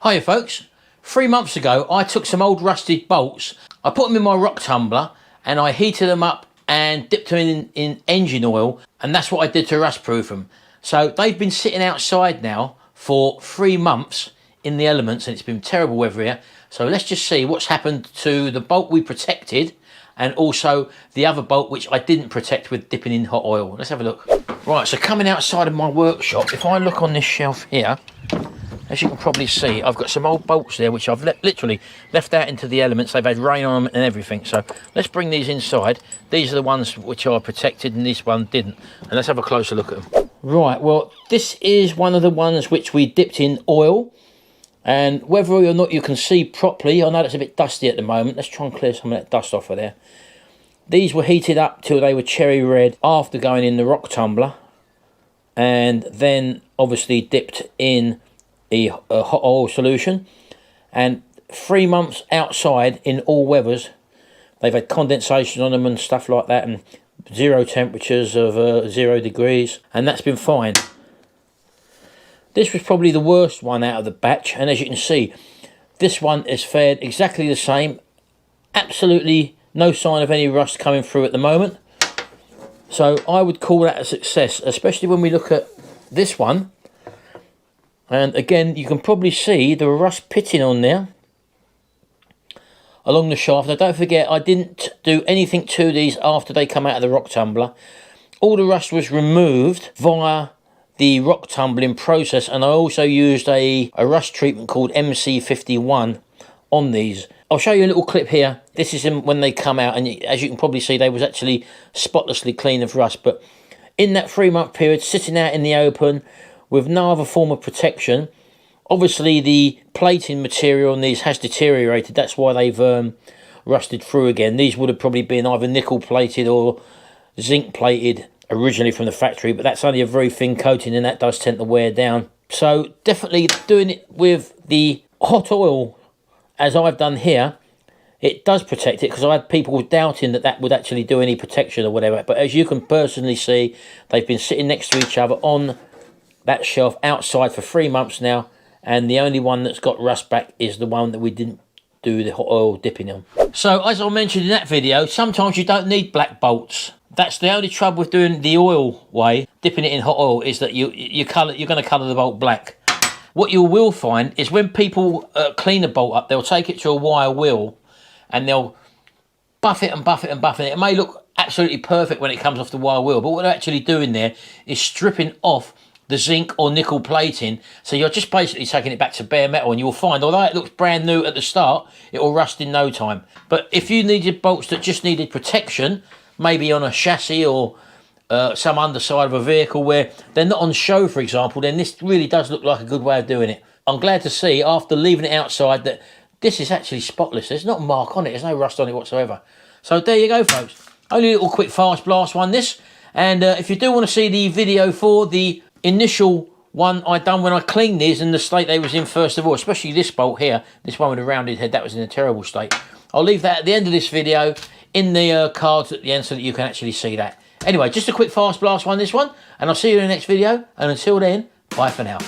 Hiya folks, 3 months ago I took some old rusted bolts, I put them in my rock tumbler and I heated them up and dipped them in engine oil, and that's what I did to rust proof them. So they've been sitting outside now for 3 months in the elements and it's been terrible weather here. So let's just see what's happened to the bolt we protected and also the other bolt which I didn't protect with dipping in hot oil. Let's have a look. Right, so coming outside of my workshop, if I look on this shelf here, as you can probably see, I've got some old bolts there which I've literally left out into the elements. They've had rain on them and everything. So let's bring these inside. These are the ones which are protected and this one didn't. And let's have a closer look at them. Right, well, this is one of the ones which we dipped in oil. And whether or not you can see properly, I know it's a bit dusty at the moment. Let's try and clear some of that dust off of there. These were heated up till they were cherry red after going in the rock tumbler. And then obviously dipped in a hot oil solution, and 3 months outside in all weathers. They've had condensation on them and stuff like that, and zero temperatures of 0 degrees, and that's been fine. This was probably the worst one out of the batch, and as you can see, this one is fared exactly the same. Absolutely no sign of any rust coming through at the moment. So I would call that a success, especially when we look at this one. And again, you can probably see the rust pitting on there along the shaft. Now don't forget, I didn't do anything to these after they come out of the rock tumbler. All the rust was removed via the rock tumbling process, and I also used a rust treatment called MC51 on these. I'll show you a little clip here. This is when they come out, and as you can probably see, they was actually spotlessly clean of rust. But in that 3 month period, sitting out in the open with no other form of protection, obviously the plating material on these has deteriorated. That's why they've rusted through again. These would have probably been either nickel plated or zinc plated originally from the factory, but that's only a very thin coating and that does tend to wear down. So definitely doing it with the hot oil as I've done here, it does protect it, because I had people doubting that that would actually do any protection or whatever. But as you can personally see, they've been sitting next to each other on that shelf outside for 3 months now, and the only one that's got rust back is the one that we didn't do the hot oil dipping on. So as I mentioned in that video, sometimes you don't need black bolts. That's the only trouble with doing the oil way, dipping it in hot oil, is that you're going to colour the bolt black. What you will find is when people clean a bolt up, they'll take it to a wire wheel and they'll buff it and buff it and buff it. It may look absolutely perfect when it comes off the wire wheel, but what they're actually doing there is stripping off the zinc or nickel plating. So you're just basically taking it back to bare metal, and you'll find, although it looks brand new at the start, it will rust in no time. But if you needed bolts that just needed protection, maybe on a chassis or some underside of a vehicle where they're not on show, for example, then this really does look like a good way of doing it. I'm glad to see, after leaving it outside, that this is actually spotless. There's not a mark on it. There's no rust on it whatsoever. So there you go, folks. Only a little quick fast blast one, this. And if you do want to see the video for the initial one I done when I cleaned these and the state they was in first of all, especially this bolt here, this one with a rounded head, that was in a terrible state. I'll leave that at the end of this video in the cards at the end so that you can actually see that. Anyway, just a quick fast blast one, this one, and I'll see you in the next video, and until then, bye for now.